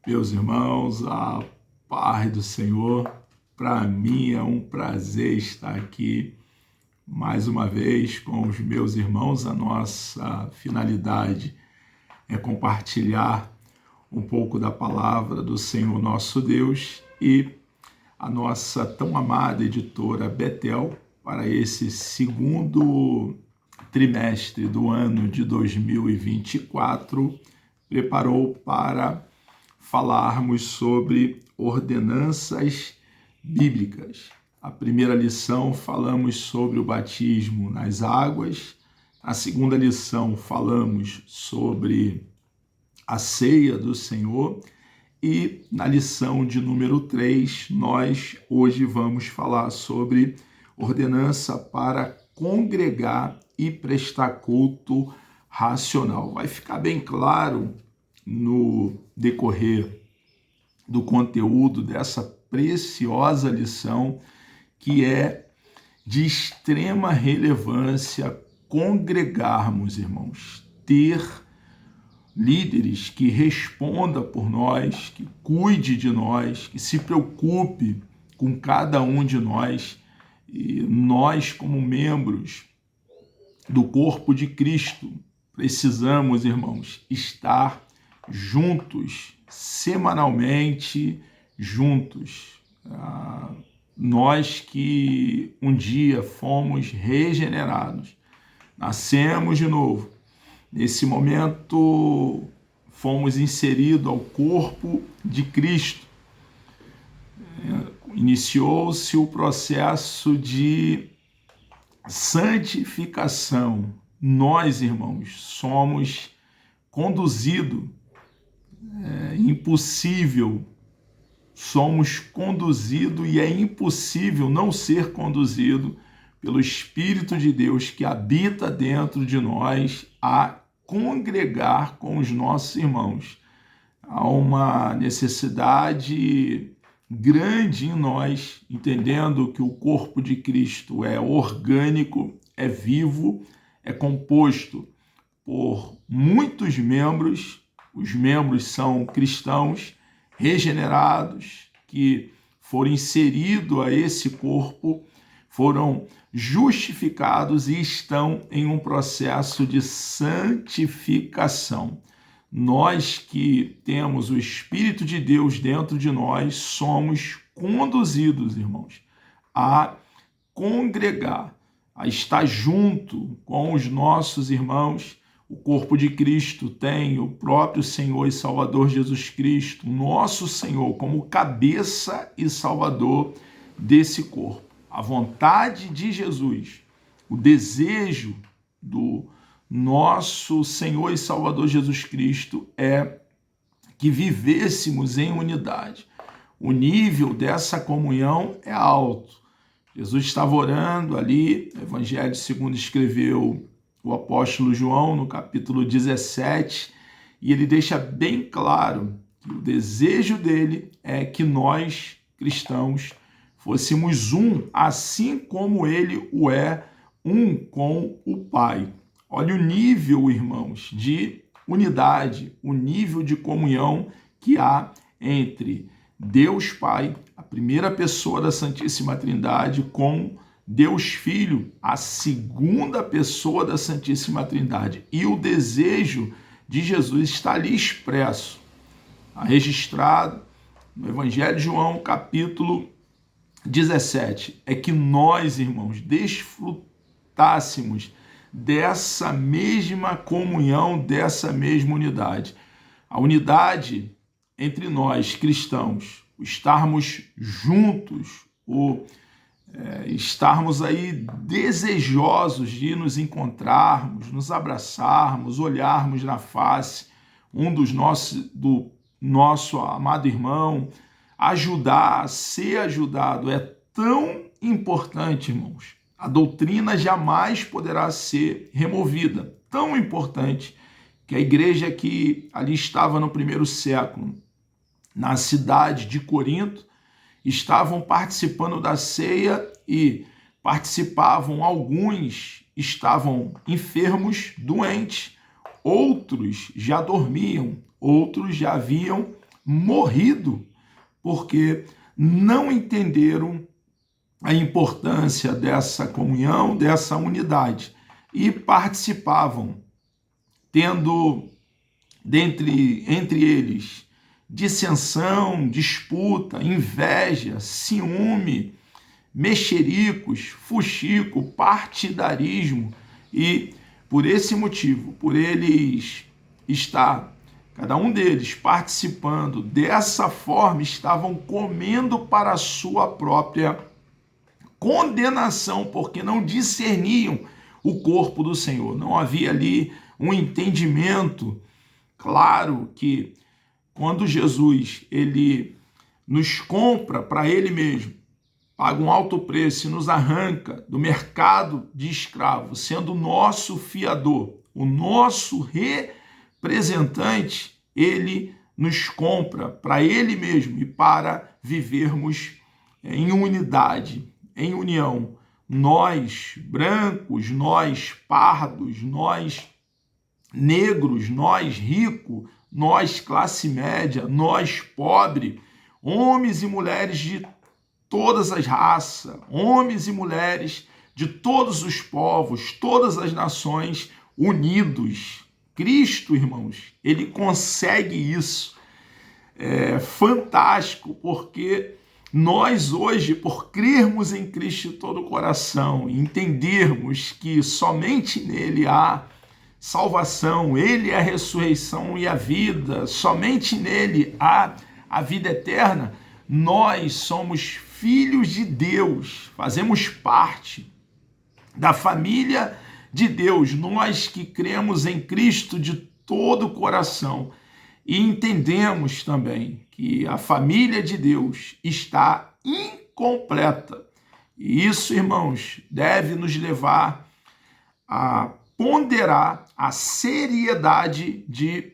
Meus irmãos, a paz do Senhor, para mim é um prazer estar aqui mais uma vez com os meus irmãos. A nossa finalidade é compartilhar um pouco da palavra do Senhor nosso Deus e a nossa tão amada editora Betel para esse segundo trimestre do ano de 2024 preparou para falarmos sobre ordenanças bíblicas. A primeira lição falamos sobre o batismo nas águas, a segunda lição falamos sobre a ceia do Senhor e na lição de número 3 nós hoje vamos falar sobre ordenança para congregar e prestar culto racional. Vai ficar bem claro no decorrer do conteúdo dessa preciosa lição que é de extrema relevância congregarmos, irmãos, ter líderes que responda por nós, que cuide de nós, que se preocupe com cada um de nós e nós como membros do corpo de Cristo precisamos, irmãos, estar juntos, semanalmente juntos. Nós que um dia fomos regenerados, nascemos de novo, nesse momento fomos inseridos ao corpo de Cristo. Iniciou-se o processo de santificação. Nós, irmãos, somos conduzidos, somos conduzidos e é impossível não ser conduzido pelo Espírito de Deus que habita dentro de nós a congregar com os nossos irmãos. Há uma necessidade grande em nós, entendendo que o corpo de Cristo é orgânico, é vivo, é composto por muitos membros. Os membros são cristãos regenerados, que foram inseridos a esse corpo, foram justificados e estão em um processo de santificação. Nós que temos o Espírito de Deus dentro de nós, somos conduzidos, irmãos, a congregar, a estar junto com os nossos irmãos. O corpo de Cristo tem o próprio Senhor e Salvador Jesus Cristo, nosso Senhor, como cabeça e Salvador desse corpo. A vontade de Jesus, o desejo do nosso Senhor e Salvador Jesus Cristo é que vivêssemos em unidade. O nível dessa comunhão é alto. Jesus estava orando ali, no Evangelho segundo escreveu o apóstolo João, no capítulo 17, e ele deixa bem claro que o desejo dele é que nós, cristãos, fôssemos um, assim como ele o é, um com o Pai. Olha o nível, irmãos, de unidade, o nível de comunhão que há entre Deus Pai, a primeira pessoa da Santíssima Trindade, com Deus Filho, a segunda pessoa da Santíssima Trindade. E o desejo de Jesus está ali expresso, registrado no Evangelho de João, capítulo 17. É que nós, irmãos, desfrutássemos dessa mesma comunhão, dessa mesma unidade. A unidade entre nós, cristãos, o estarmos juntos, estarmos aí desejosos de nos encontrarmos, nos abraçarmos, olharmos na face do nosso amado irmão, ajudar, ser ajudado, é tão importante, irmãos. A doutrina jamais poderá ser removida. Tão importante que a igreja que ali estava no primeiro século, na cidade de Corinto, estavam participando da ceia e participavam, alguns estavam enfermos, doentes, outros já dormiam, outros já haviam morrido, porque não entenderam a importância dessa comunhão, dessa unidade, e participavam, tendo entre eles dissensão, disputa, inveja, ciúme, mexericos, fuxico, partidarismo, e por esse motivo, por eles estar, cada um deles participando dessa forma, estavam comendo para a sua própria condenação, porque não discerniam o corpo do Senhor. Não havia ali um entendimento claro que quando Jesus ele nos compra para ele mesmo, paga um alto preço e nos arranca do mercado de escravos, sendo o nosso fiador, o nosso representante, ele nos compra para ele mesmo e para vivermos em unidade, em união. Nós brancos, nós pardos, nós negros, nós ricos, nós classe média, nós pobre, homens e mulheres de todas as raças, homens e mulheres de todos os povos, todas as nações, unidos. Cristo, irmãos, ele consegue isso. É fantástico, porque nós hoje, por crermos em Cristo de todo o coração, entendermos que somente nele há salvação, ele é a ressurreição e a vida, somente nele há a vida eterna, nós somos filhos de Deus, fazemos parte da família de Deus, nós que cremos em Cristo de todo o coração e entendemos também que a família de Deus está incompleta. E isso, irmãos, deve nos levar a ponderar a seriedade de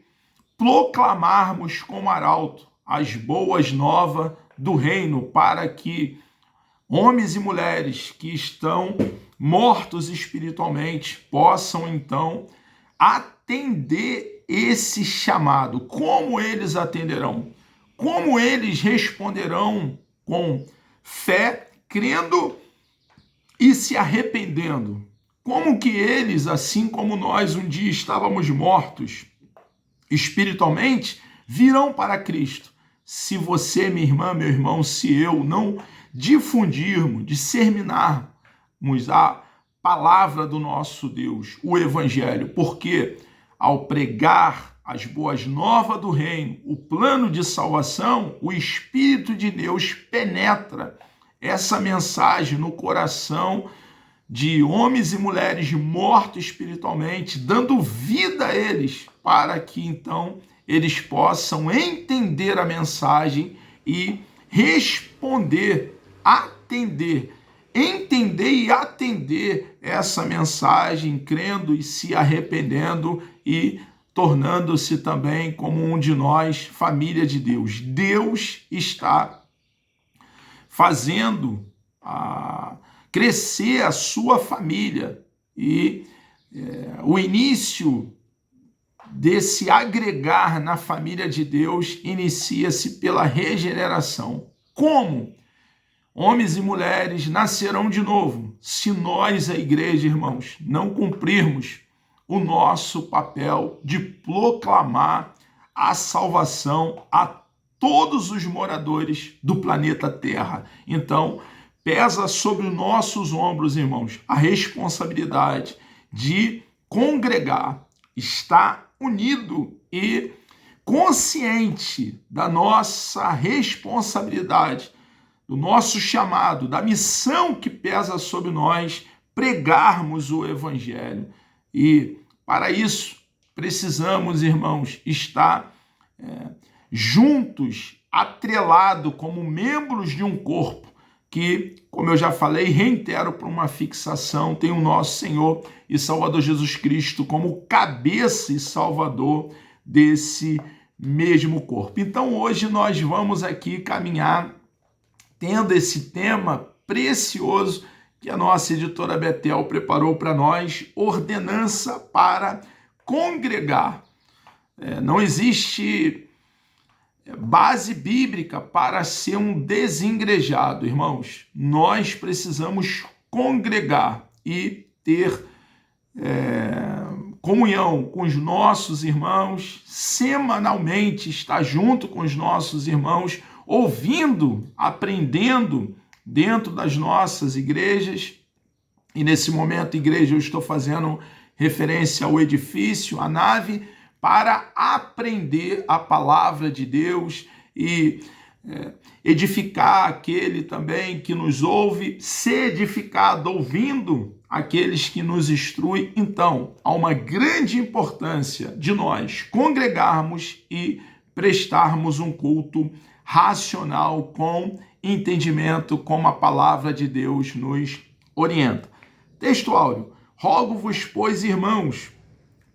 proclamarmos como arauto as boas novas do reino, para que homens e mulheres que estão mortos espiritualmente possam então atender esse chamado. Como eles atenderão? Como eles responderão com fé, crendo e se arrependendo? Como que eles, assim como nós um dia estávamos mortos espiritualmente, virão para Cristo? Se você, minha irmã, meu irmão, se eu não difundirmos, disseminarmos a palavra do nosso Deus, o Evangelho, porque ao pregar as boas novas do reino, o plano de salvação, o Espírito de Deus penetra essa mensagem no coração de homens e mulheres mortos espiritualmente, dando vida a eles, para que então eles possam entender a mensagem e responder, entender e atender essa mensagem, crendo e se arrependendo e tornando-se também como um de nós, família de Deus. Deus está fazendo crescer a sua família e o início desse agregar na família de Deus inicia-se pela regeneração. Como? Homens e mulheres nascerão de novo se nós, a igreja, irmãos, não cumprirmos o nosso papel de proclamar a salvação a todos os moradores do planeta Terra. Então, pesa sobre os nossos ombros, irmãos, a responsabilidade de congregar, estar unido e consciente da nossa responsabilidade, do nosso chamado, da missão que pesa sobre nós, pregarmos o Evangelho. E para isso precisamos, irmãos, estar juntos, atrelados como membros de um corpo que, como eu já falei, reitero por uma fixação, tem o nosso Senhor e Salvador Jesus Cristo como cabeça e salvador desse mesmo corpo. Então hoje nós vamos aqui caminhar tendo esse tema precioso que a nossa editora Betel preparou para nós, ordenança para congregar. Não existe base bíblica para ser um desengrejado, irmãos. Nós precisamos congregar e ter comunhão com os nossos irmãos, semanalmente estar junto com os nossos irmãos, ouvindo, aprendendo dentro das nossas igrejas. E nesse momento, igreja, eu estou fazendo referência ao edifício, à nave, para aprender a palavra de Deus e edificar aquele também que nos ouve, ser edificado ouvindo aqueles que nos instruem. Então, há uma grande importância de nós congregarmos e prestarmos um culto racional com entendimento, como a palavra de Deus nos orienta. Texto áureo: rogo-vos, pois, irmãos,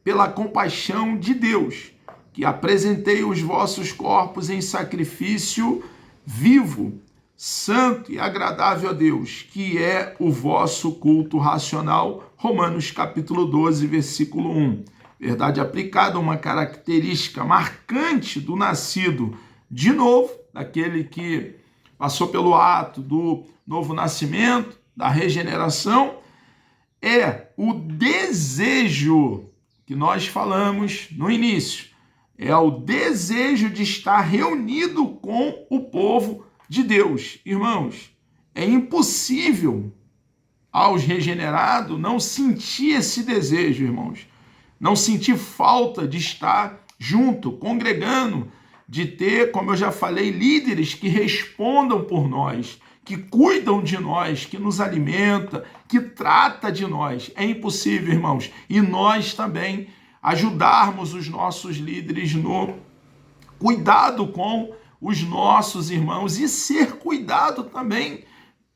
pela compaixão de Deus, que apresentei os vossos corpos em sacrifício vivo, santo e agradável a Deus, que é o vosso culto racional. Romanos capítulo 12, versículo 1. Verdade aplicada, uma característica marcante do nascido de novo, daquele que passou pelo ato do novo nascimento, da regeneração, é o desejo que nós falamos no início. É o desejo de estar reunido com o povo de Deus. Irmãos, é impossível aos regenerados não sentir esse desejo, irmãos. Não sentir falta de estar junto, congregando, de ter, como eu já falei, líderes que respondam por nós, que cuidam de nós, que nos alimenta, que trata de nós. É impossível, irmãos. E nós também ajudarmos os nossos líderes no cuidado com os nossos irmãos e ser cuidado também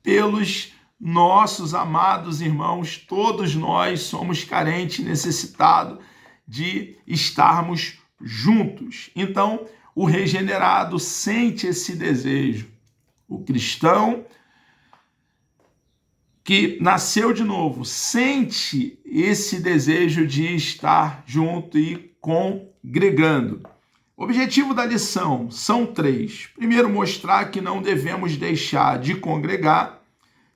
pelos nossos amados irmãos. Todos nós somos carentes, necessitados de estarmos juntos. Então, o regenerado sente esse desejo. O cristão que nasceu de novo sente esse desejo de estar junto e congregando. O objetivo da lição são 3. Primeiro, mostrar que não devemos deixar de congregar.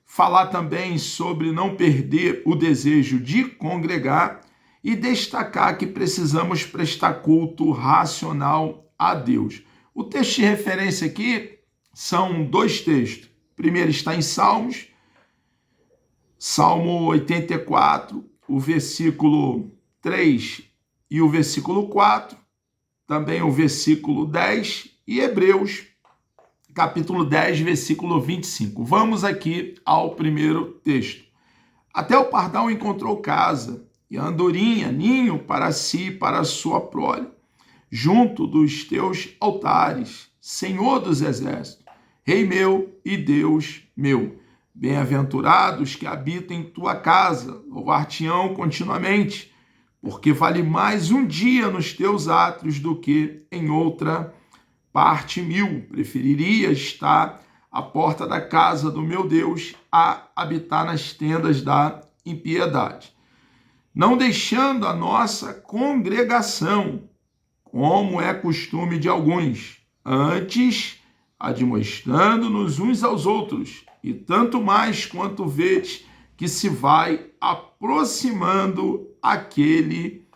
Falar também sobre não perder o desejo de congregar. E destacar que precisamos prestar culto racional a Deus. O texto de referência aqui são 2 textos. O primeiro está em Salmos, Salmo 84, o versículo 3 e o versículo 4, também o versículo 10, e Hebreus, capítulo 10, versículo 25. Vamos aqui ao primeiro texto. Até o pardal encontrou casa, e a andorinha ninho para si e para a sua prole, junto dos teus altares, Senhor dos exércitos, Rei meu e Deus meu. Bem-aventurados que habitam em tua casa, louvar-te-ão continuamente, porque vale mais um dia nos teus átrios do que em outra parte 1000. Preferiria estar à porta da casa do meu Deus a habitar nas tendas da impiedade. Não deixando a nossa congregação, como é costume de alguns, antes admoestando-nos uns aos outros, e tanto mais quanto vedes que se vai aproximando aquele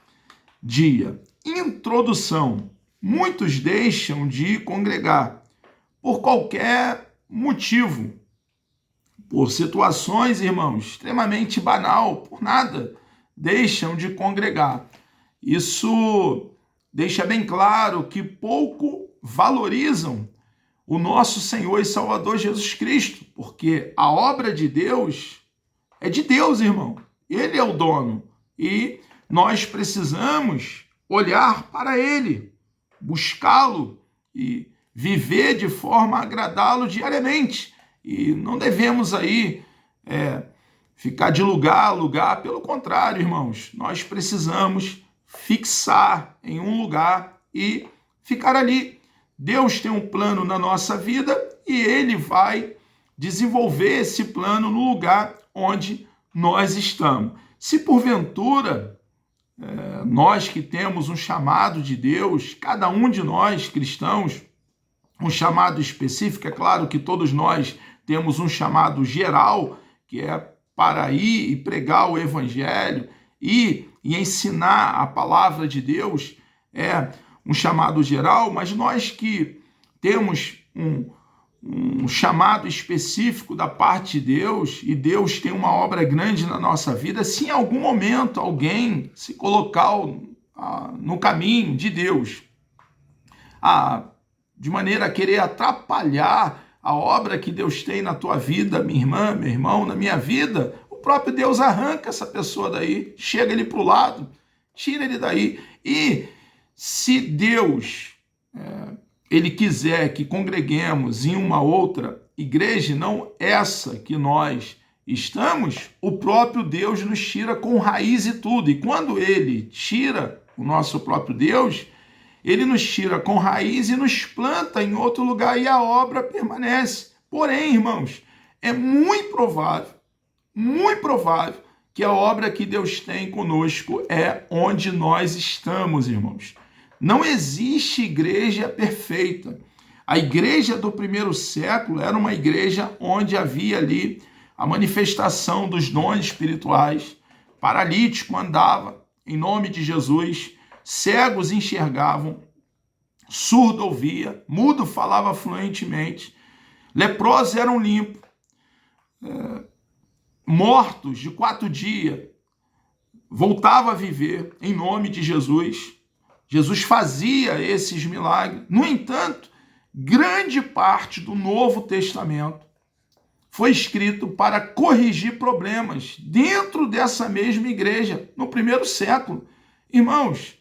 dia. Introdução. Muitos deixam de congregar por qualquer motivo, por situações, irmãos, extremamente banal, por nada, deixam de congregar. Isso deixa bem claro que pouco valorizam o nosso Senhor e Salvador Jesus Cristo, porque a obra de Deus é de Deus, irmão. Ele é o dono e nós precisamos olhar para Ele, buscá-lo e viver de forma a agradá-lo diariamente. E não devemos aí ficar de lugar a lugar. Pelo contrário, irmãos, nós precisamos fixar em um lugar e ficar ali. Deus tem um plano na nossa vida e Ele vai desenvolver esse plano no lugar onde nós estamos. Se porventura nós que temos um chamado de Deus, cada um de nós cristãos, um chamado específico. É claro que todos nós temos um chamado geral, que é para ir e pregar o evangelho e ensinar a palavra de Deus, é um chamado geral, mas nós que temos um chamado específico da parte de Deus, e Deus tem uma obra grande na nossa vida, se em algum momento alguém se colocar no caminho de Deus, de maneira a querer atrapalhar a obra que Deus tem na tua vida, minha irmã, meu irmão, na minha vida, o próprio Deus arranca essa pessoa daí, chega ele para o lado, tira ele daí. E se Deus ele quiser que congreguemos em uma outra igreja, não essa que nós estamos, o próprio Deus nos tira com raiz e tudo. E quando ele tira o nosso próprio Deus, ele nos tira com raiz e nos planta em outro lugar e a obra permanece. Porém, irmãos, é muito provável que a obra que Deus tem conosco é onde nós estamos, irmãos. Não existe igreja perfeita. A igreja do primeiro século era uma igreja onde havia ali a manifestação dos dons espirituais. Paralítico andava em nome de Jesus, cegos enxergavam, surdo ouvia, mudo falava fluentemente, leprosos eram limpos, mortos de 4 dias voltavam a viver em nome de Jesus. Jesus fazia esses milagres. No entanto, grande parte do Novo Testamento foi escrito para corrigir problemas dentro dessa mesma igreja, no primeiro século. Irmãos,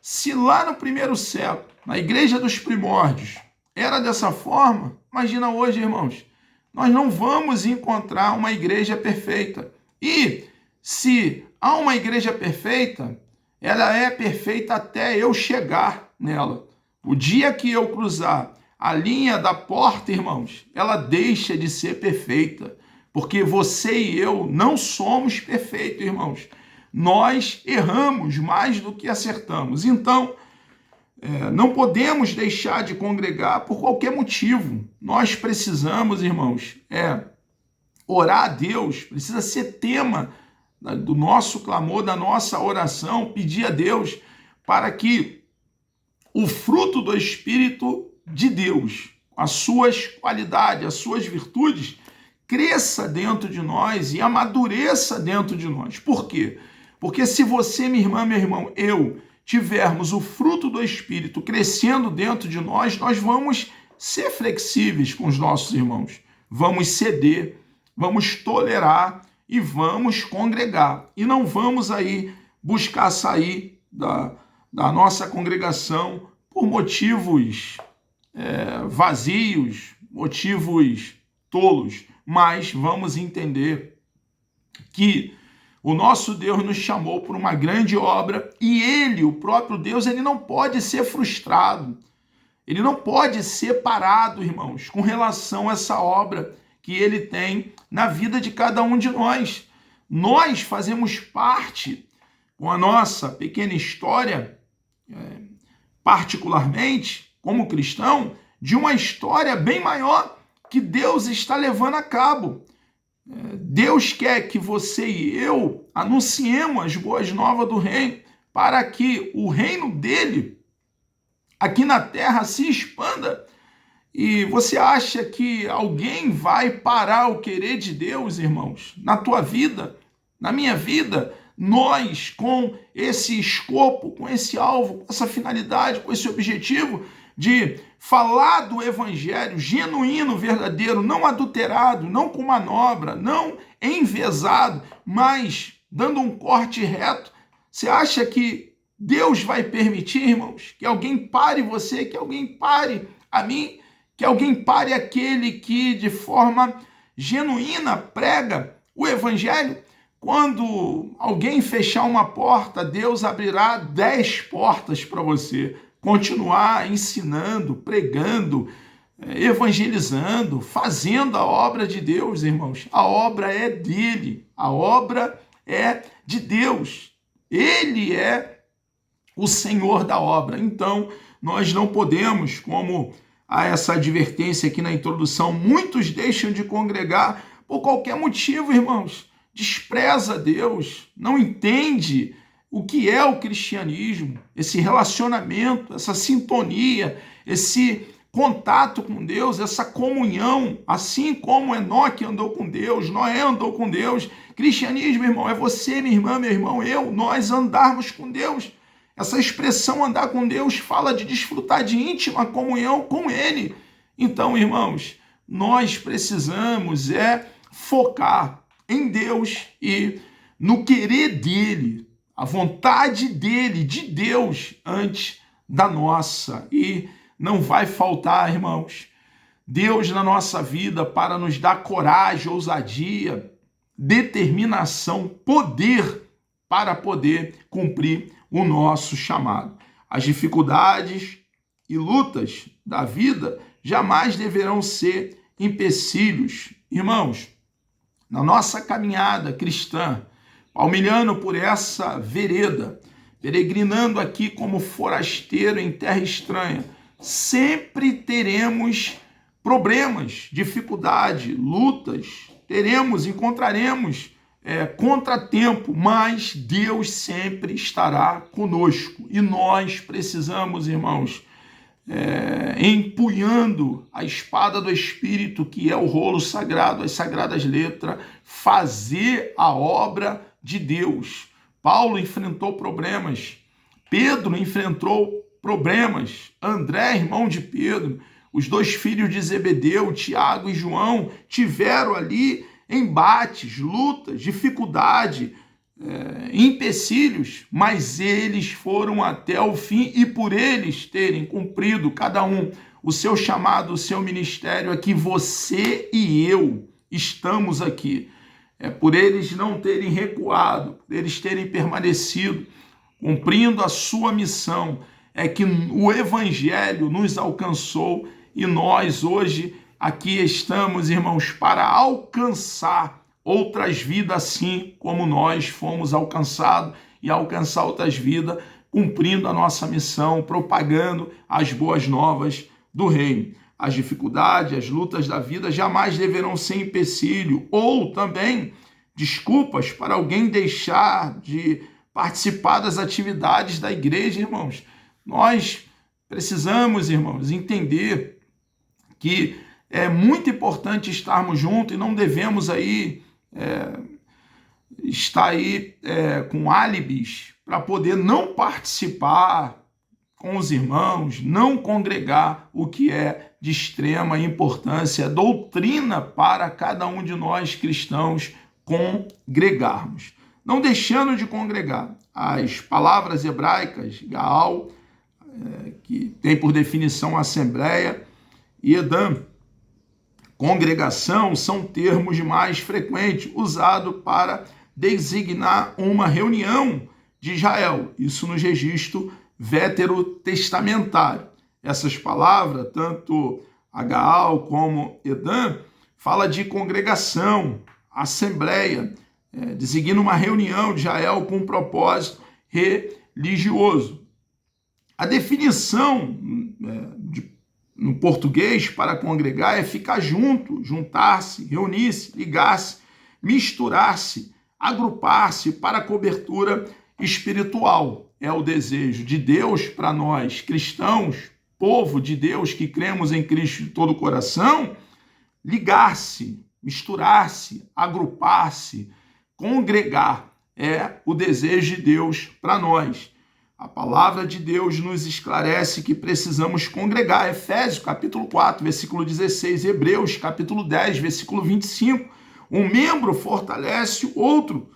se lá no primeiro século, na igreja dos primórdios, era dessa forma, imagina hoje, irmãos, nós não vamos encontrar uma igreja perfeita. E se há uma igreja perfeita, ela é perfeita até eu chegar nela. O dia que eu cruzar a linha da porta, irmãos, ela deixa de ser perfeita, porque você e eu não somos perfeitos, irmãos. Nós erramos mais do que acertamos. Então, não podemos deixar de congregar por qualquer motivo. Nós precisamos, irmãos, orar a Deus, precisa ser tema do nosso clamor, da nossa oração, pedir a Deus para que o fruto do Espírito de Deus, as suas qualidades, as suas virtudes, cresça dentro de nós e amadureça dentro de nós. Por quê? Porque se você, minha irmã, meu irmão, eu, tivermos o fruto do Espírito crescendo dentro de nós, nós vamos ser flexíveis com os nossos irmãos, vamos ceder, vamos tolerar e vamos congregar. E não vamos aí buscar sair da nossa congregação por motivos vazios, motivos tolos, mas vamos entender que o nosso Deus nos chamou por uma grande obra e ele, o próprio Deus, ele não pode ser frustrado, ele não pode ser parado, irmãos, com relação a essa obra que ele tem na vida de cada um de nós. Nós fazemos parte, com a nossa pequena história, particularmente como cristão, de uma história bem maior que Deus está levando a cabo. Deus quer que você e eu anunciemos as boas novas do reino, para que o reino dele aqui na terra se expanda. E você acha que alguém vai parar o querer de Deus, irmãos? Na tua vida, na minha vida, nós com esse escopo, com esse alvo, com essa finalidade, com esse objetivo de falar do evangelho genuíno, verdadeiro, não adulterado, não com manobra, não enviesado, mas dando um corte reto. Você acha que Deus vai permitir, irmãos, que alguém pare você, que alguém pare a mim, que alguém pare aquele que de forma genuína prega o evangelho? Quando alguém fechar uma porta, Deus abrirá 10 portas para você continuar ensinando, pregando, evangelizando, fazendo a obra de Deus, irmãos. A obra é dele, a obra é de Deus. Ele é o Senhor da obra. Então, nós não podemos, como a essa advertência aqui na introdução. Muitos deixam de congregar por qualquer motivo, irmãos. Despreza Deus, não entende o que é o cristianismo, esse relacionamento, essa sintonia, esse contato com Deus, essa comunhão, assim como Enoque andou com Deus, Noé andou com Deus. Cristianismo, irmão, é você, minha irmã, meu irmão, nós andarmos com Deus. Essa expressão andar com Deus fala de desfrutar de íntima comunhão com Ele. Então, irmãos, nós precisamos focar em Deus e no querer dele, a vontade dele, de Deus, antes da nossa. E não vai faltar, irmãos, Deus na nossa vida para nos dar coragem, ousadia, determinação, poder para poder cumprir o nosso chamado. As dificuldades e lutas da vida jamais deverão ser empecilhos. Irmãos, na nossa caminhada cristã, palmilhando por essa vereda, peregrinando aqui como forasteiro em terra estranha, sempre teremos problemas, dificuldade, lutas, encontraremos contratempo, mas Deus sempre estará conosco. E nós precisamos, irmãos, empunhando a espada do Espírito, que é o rolo sagrado, as sagradas letras, fazer a obra de Deus. Paulo enfrentou problemas, Pedro enfrentou problemas, André, irmão de Pedro, os dois filhos de Zebedeu, Tiago e João, tiveram ali embates, lutas, dificuldade, empecilhos, mas eles foram até o fim, e por eles terem cumprido cada um o seu chamado, o seu ministério, aqui você e eu estamos aqui. Por eles não terem recuado, por eles terem permanecido, cumprindo a sua missão, é que o Evangelho nos alcançou e nós hoje aqui estamos, irmãos, para alcançar outras vidas assim como nós fomos alcançados e alcançar outras vidas, cumprindo a nossa missão, propagando as boas novas do reino. As dificuldades, as lutas da vida jamais deverão ser empecilho ou também desculpas para alguém deixar de participar das atividades da igreja, irmãos. Nós precisamos, irmãos, entender que é muito importante estarmos juntos e não devemos estar com álibis para poder não participar com os irmãos, não congregar, o que é de extrema importância, doutrina para cada um de nós cristãos congregarmos. Não deixando de congregar. As palavras hebraicas, Gaal, que tem por definição assembleia, e Edam, congregação, são termos mais frequentes usados para designar uma reunião de Israel. Isso nos registros veterotestamentário. Essas palavras, tanto a Gaal como Edam, fala de congregação, assembleia, designa uma reunião de Israel com um propósito religioso. A definição no português para congregar é ficar junto, juntar-se, reunir-se, ligar-se, misturar-se, agrupar-se para cobertura espiritual. É o desejo de Deus para nós cristãos, povo de Deus que cremos em Cristo de todo o coração, ligar-se, misturar-se, agrupar-se, congregar. É o desejo de Deus para nós. A palavra de Deus nos esclarece que precisamos congregar. Efésios, capítulo 4, versículo 16. Hebreus, capítulo 10, versículo 25. Um membro fortalece o outro.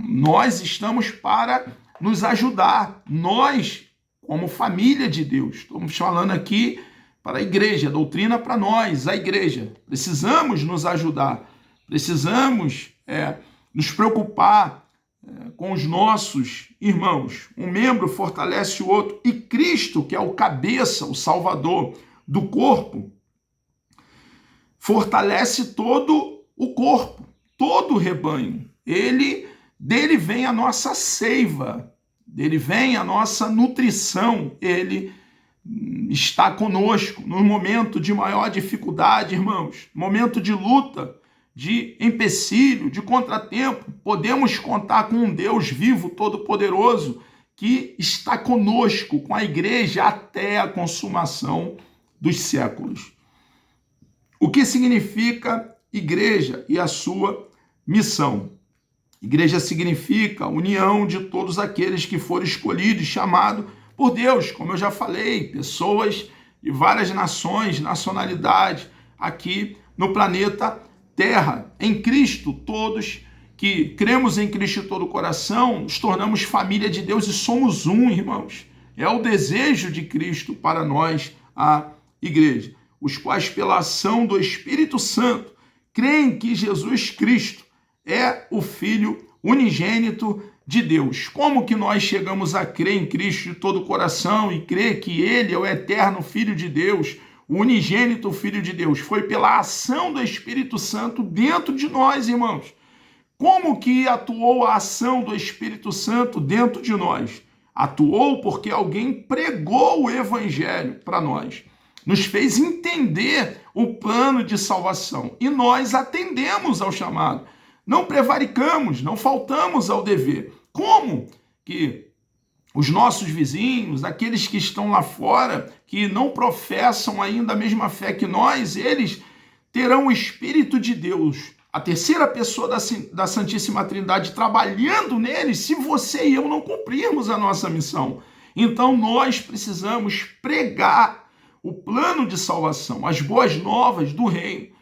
Nós estamos para nos ajudar. Nós, como família de Deus, estamos falando aqui para a igreja, doutrina para nós, a igreja. Precisamos nos ajudar. Precisamos nos preocupar com os nossos irmãos. Um membro fortalece o outro. E Cristo, que é o cabeça, o salvador do corpo, fortalece todo o corpo, todo o rebanho. Dele vem a nossa seiva, dele vem a nossa nutrição. Ele está conosco no momento de maior dificuldade, irmãos, momento de luta, de empecilho, de contratempo. Podemos contar com um Deus vivo, todo-poderoso, que está conosco, com a igreja, até a consumação dos séculos. O que significa igreja e a sua missão? Igreja significa união de todos aqueles que foram escolhidos e chamados por Deus, como eu já falei, pessoas de várias nações, nacionalidades, aqui no planeta Terra. Em Cristo, todos que cremos em Cristo de todo o coração, nos tornamos família de Deus e somos um, irmãos. É o desejo de Cristo para nós, a igreja, os quais, pela ação do Espírito Santo, creem que Jesus Cristo é o Filho unigênito de Deus. Como que nós chegamos a crer em Cristo de todo o coração e crer que Ele é o eterno Filho de Deus, o unigênito Filho de Deus? Foi pela ação do Espírito Santo dentro de nós, irmãos. Como que atuou a ação do Espírito Santo dentro de nós? Atuou porque alguém pregou o Evangelho para nós, nos fez entender o plano de salvação e nós atendemos ao chamado. Não prevaricamos, não faltamos ao dever. Como que os nossos vizinhos, aqueles que estão lá fora, que não professam ainda a mesma fé que nós, eles terão o Espírito de Deus, a terceira pessoa da Santíssima Trindade, trabalhando neles, se você e eu não cumprirmos a nossa missão? Então nós precisamos pregar o plano de salvação, as boas novas do reino,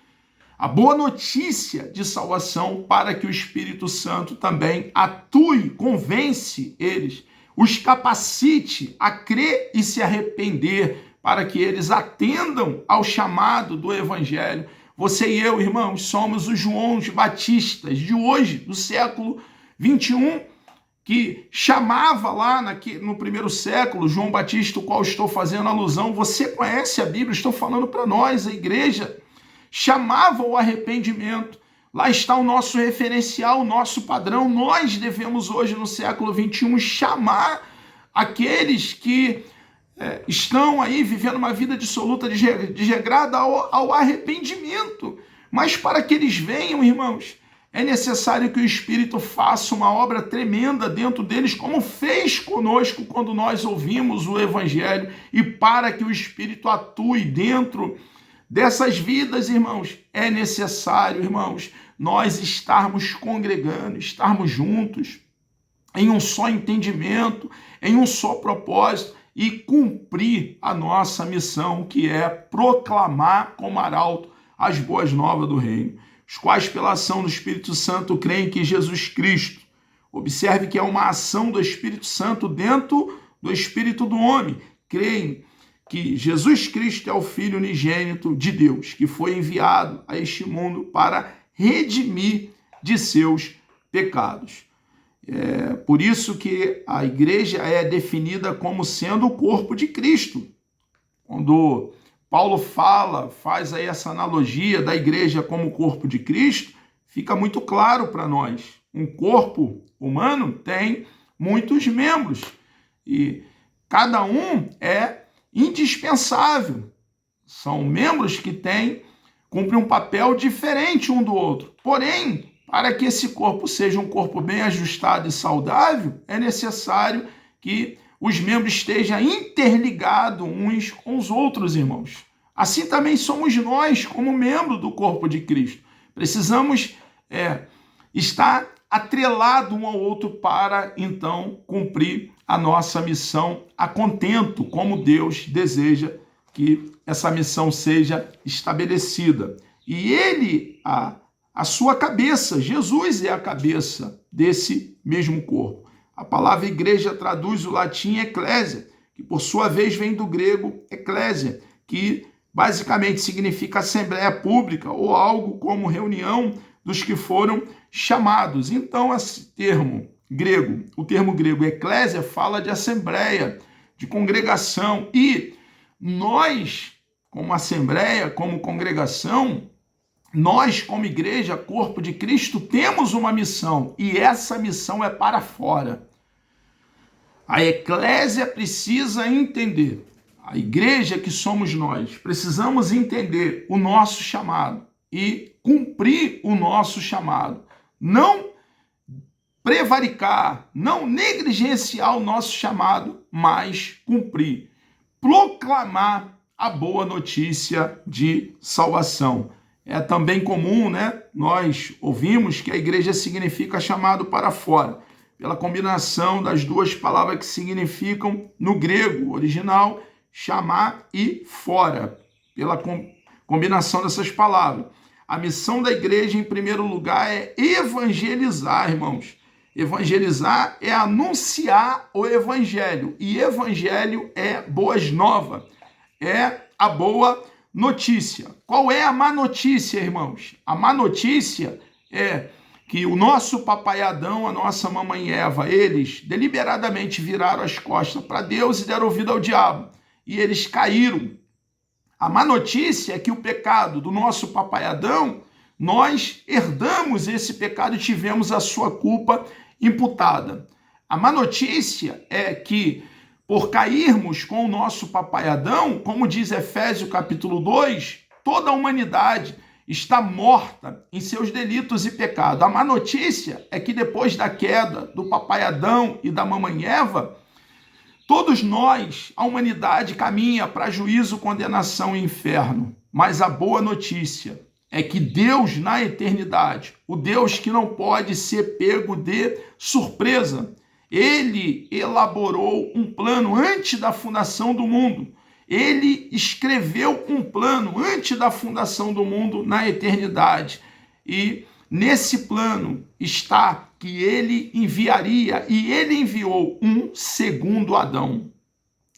a boa notícia de salvação, para que o Espírito Santo também atue, convence eles, os capacite a crer e se arrepender, para que eles atendam ao chamado do Evangelho. Você e eu, irmãos, somos os Joões Batistas de hoje, do século 21, que chamava lá no primeiro século, João Batista, o qual estou fazendo alusão. Você conhece a Bíblia, estou falando para nós, a igreja, chamava o arrependimento. Lá está o nosso referencial, o nosso padrão. Nós devemos hoje, no século 21, chamar aqueles que estão aí vivendo uma vida dissoluta, desregrada, ao arrependimento. Mas para que eles venham, irmãos, é necessário que o Espírito faça uma obra tremenda dentro deles, como fez conosco quando nós ouvimos o Evangelho, e para que o Espírito atue dentro dessas vidas, irmãos, é necessário, irmãos, nós estarmos congregando, estarmos juntos, em um só entendimento, em um só propósito, e cumprir a nossa missão, que é proclamar como arauto as boas novas do reino, os quais, pela ação do Espírito Santo, creem que Jesus Cristo, observe que é uma ação do Espírito Santo dentro do espírito do homem, creem que Jesus Cristo é o Filho unigênito de Deus, que foi enviado a este mundo para redimir de seus pecados. É por isso que a igreja é definida como sendo o corpo de Cristo. Quando Paulo faz aí essa analogia da igreja como o corpo de Cristo, fica muito claro para nós. Um corpo humano tem muitos membros e cada um é indispensável. São membros que cumprem um papel diferente um do outro. Porém, para que esse corpo seja um corpo bem ajustado e saudável, é necessário que os membros estejam interligados uns com os outros, irmãos. Assim também somos nós, como membro do corpo de Cristo. Precisamos estar atrelados um ao outro para, então, cumprir a nossa missão a contento, como Deus deseja que essa missão seja estabelecida. E Ele, a sua cabeça, Jesus é a cabeça desse mesmo corpo. A palavra igreja traduz o latim eclésia, que por sua vez vem do grego eclésia, que basicamente significa assembleia pública ou algo como reunião dos que foram chamados. Então, esse termo grego, o termo grego eclésia, fala de assembleia, de congregação. E nós, como assembleia, como congregação, nós, como igreja, corpo de Cristo, temos uma missão, e essa missão é para fora. A eclésia precisa entender, a igreja que somos nós, precisamos entender o nosso chamado e cumprir o nosso chamado. Não prevaricar, não negligenciar o nosso chamado, mas cumprir. Proclamar a boa notícia de salvação. É também comum, né? Nós ouvimos que a igreja significa chamado para fora, pela combinação das duas palavras que significam no grego original, chamar e fora, pela combinação dessas palavras. A missão da igreja, em primeiro lugar, é evangelizar, irmãos. Evangelizar é anunciar o evangelho, e evangelho é boas novas, é a boa notícia. Qual é a má notícia, irmãos? A má notícia é que o nosso papai Adão, a nossa mamãe Eva, eles deliberadamente viraram as costas para Deus e deram ouvido ao diabo. E eles caíram. A má notícia é que o pecado do nosso papai Adão, nós herdamos esse pecado e tivemos a sua culpa imputada. A má notícia é que, por cairmos com o nosso papai Adão, como diz Efésios capítulo 2, toda a humanidade está morta em seus delitos e pecados. A má notícia é que depois da queda do papai Adão e da mamãe Eva, todos nós, a humanidade, caminha para juízo, condenação e inferno. Mas a boa notícia é que Deus, na eternidade, o Deus que não pode ser pego de surpresa, ele elaborou um plano antes da fundação do mundo. Ele escreveu um plano antes da fundação do mundo na eternidade. E nesse plano está que ele enviaria, e ele enviou um segundo Adão.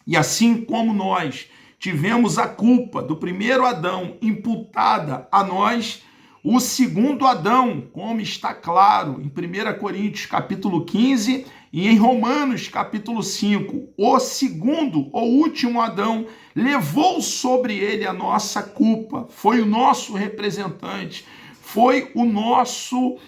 E assim como nós tivemos a culpa do primeiro Adão imputada a nós, o segundo Adão, como está claro em 1 Coríntios capítulo 15 e em Romanos capítulo 5, o segundo, o último Adão, levou sobre ele a nossa culpa, foi o nosso representante, foi o nosso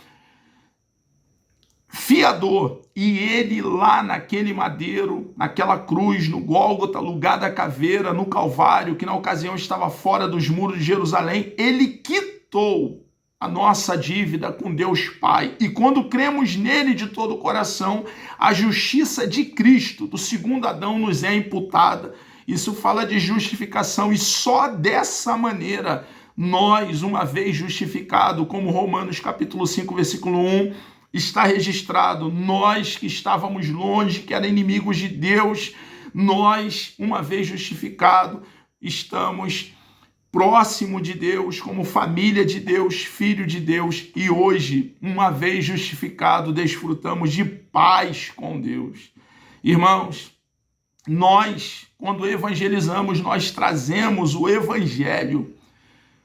fiador, e ele lá naquele madeiro, naquela cruz, no Gólgota, lugar da caveira, no Calvário, que na ocasião estava fora dos muros de Jerusalém, ele quitou a nossa dívida com Deus Pai. E quando cremos nele de todo o coração, a justiça de Cristo, do segundo Adão, nos é imputada. Isso fala de justificação, e só dessa maneira nós, uma vez justificado, como Romanos capítulo 5, versículo 1, está registrado, nós que estávamos longe, que eram inimigos de Deus, nós, uma vez justificado, estamos próximo de Deus, como família de Deus, filho de Deus, e hoje, uma vez justificado, desfrutamos de paz com Deus. Irmãos, nós, quando evangelizamos, nós trazemos o evangelho,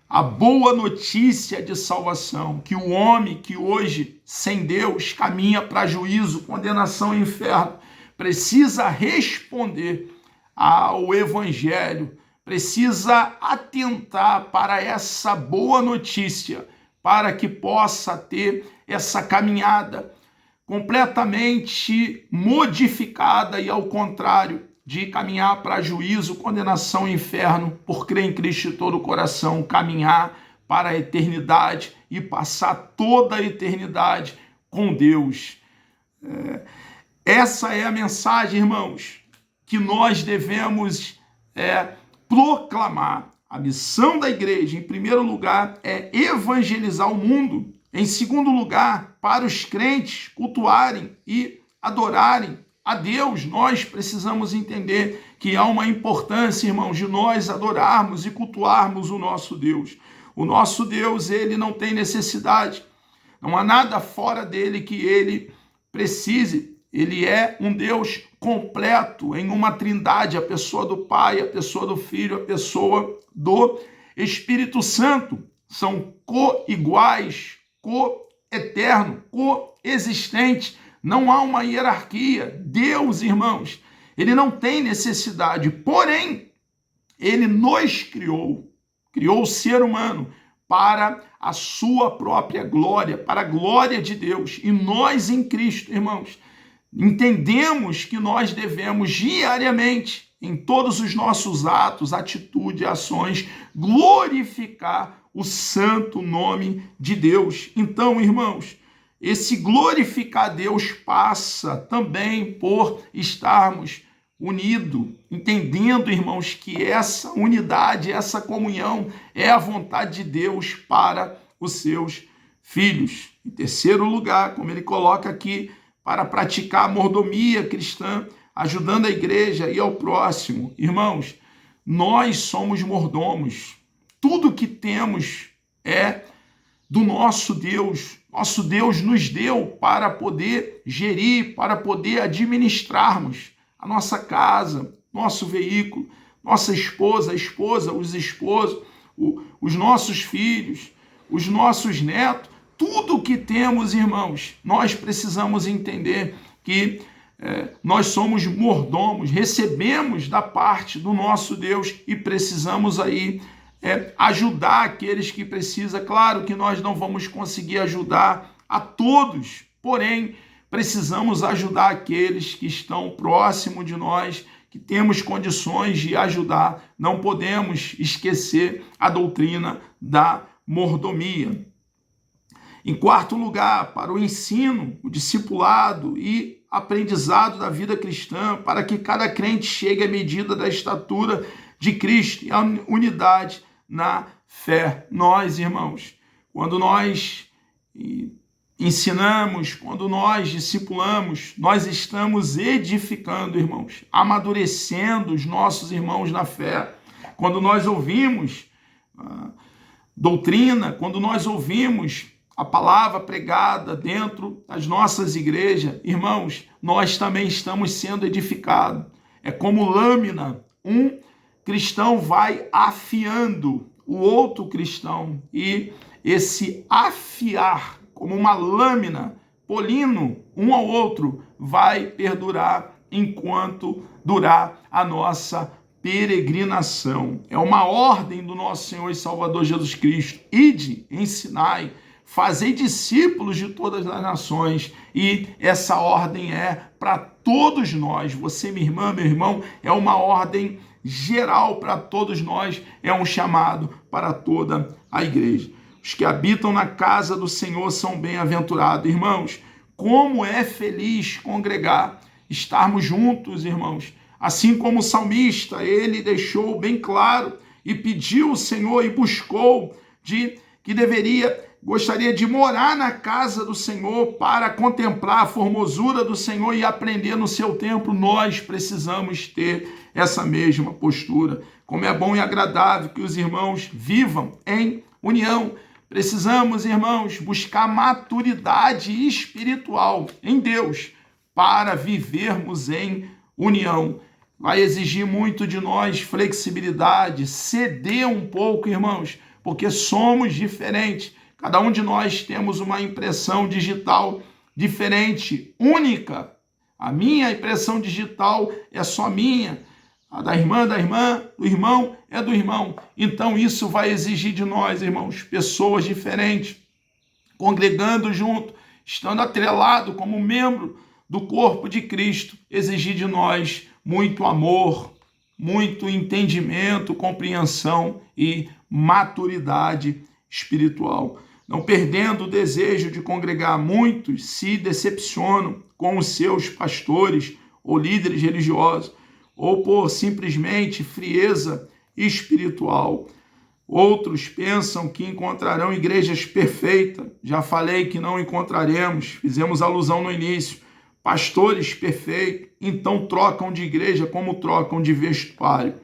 a boa notícia de salvação, que o homem que hoje, sem Deus, caminha para juízo, condenação e inferno, precisa responder ao evangelho, precisa atentar para essa boa notícia, para que possa ter essa caminhada completamente modificada e, ao contrário, de caminhar para juízo, condenação e inferno, por crer em Cristo de todo o coração, caminhar para a eternidade e passar toda a eternidade com Deus. Essa é a mensagem, irmãos, que nós devemos proclamar. A missão da igreja, em primeiro lugar, é evangelizar o mundo. Em segundo lugar, para os crentes cultuarem e adorarem a Deus. Nós precisamos entender que há uma importância, irmãos, de nós adorarmos e cultuarmos o nosso Deus. O nosso Deus, ele não tem necessidade. Não há nada fora dele que ele precise. Ele é um Deus completo em uma trindade, a pessoa do Pai, a pessoa do Filho, a pessoa do Espírito Santo. São co-iguais, co-eterno, coexistentes. Não há uma hierarquia. Deus, irmãos, ele não tem necessidade, porém, ele nos criou o ser humano para a sua própria glória, para a glória de Deus. E nós em Cristo, irmãos, entendemos que nós devemos diariamente em todos os nossos atos, atitudes e ações, glorificar o santo nome de Deus. Então, irmãos, esse glorificar a Deus passa também por estarmos unidos, entendendo, irmãos, que essa unidade, essa comunhão é a vontade de Deus para os seus filhos. Em terceiro lugar, como ele coloca aqui, para praticar a mordomia cristã, ajudando a igreja e ao próximo. Irmãos, nós somos mordomos. Tudo que temos é do nosso Deus. Nosso Deus nos deu para poder gerir, para poder administrarmos a nossa casa, nosso veículo, nossa esposa, os esposos, os nossos filhos, os nossos netos. Tudo que temos, irmãos, nós precisamos entender que nós somos mordomos, recebemos da parte do nosso Deus e precisamos aí ajudar aqueles que precisam. Claro que nós não vamos conseguir ajudar a todos, porém, precisamos ajudar aqueles que estão próximo de nós, que temos condições de ajudar. Não podemos esquecer a doutrina da mordomia. Em quarto lugar, para o ensino, o discipulado e aprendizado da vida cristã, para que cada crente chegue à medida da estatura de Cristo e à unidade na fé. Nós, irmãos, quando nós ensinamos, quando nós discipulamos, nós estamos edificando, irmãos, amadurecendo os nossos irmãos na fé. Quando nós ouvimos doutrina, quando nós ouvimos a palavra pregada dentro das nossas igrejas, irmãos, nós também estamos sendo edificados. É como lâmina, um cristão vai afiando o outro cristão, e esse afiar, como uma lâmina, polindo um ao outro, vai perdurar enquanto durar a nossa peregrinação. É uma ordem do nosso Senhor e Salvador Jesus Cristo. Ide, ensinai, fazei discípulos de todas as nações, e essa ordem é para todos nós. Você, minha irmã, meu irmão, é uma ordem geral para todos nós, é um chamado para toda a igreja. Os que habitam na casa do Senhor são bem-aventurados. Irmãos, como é feliz congregar, estarmos juntos, irmãos. Assim como o salmista, ele deixou bem claro e pediu ao Senhor e buscou que gostaria de morar na casa do Senhor para contemplar a formosura do Senhor e aprender no seu templo. Nós precisamos ter essa mesma postura. Como é bom e agradável que os irmãos vivam em união. Precisamos, irmãos, buscar maturidade espiritual em Deus para vivermos em união. Vai exigir muito de nós flexibilidade, ceder um pouco, irmãos, porque somos diferentes. Cada um de nós temos uma impressão digital diferente, única. A minha impressão digital é só minha. A da irmã, do irmão é do irmão. Então isso vai exigir de nós, irmãos, pessoas diferentes, congregando junto, estando atrelado como membro do corpo de Cristo, exigir de nós muito amor, muito entendimento, compreensão e maturidade espiritual. Não perdendo o desejo de congregar, muitos se decepcionam com os seus pastores ou líderes religiosos, ou por simplesmente frieza espiritual. Outros pensam que encontrarão igrejas perfeitas. Já falei que não encontraremos, fizemos alusão no início. Pastores perfeitos, então trocam de igreja como trocam de vestuário.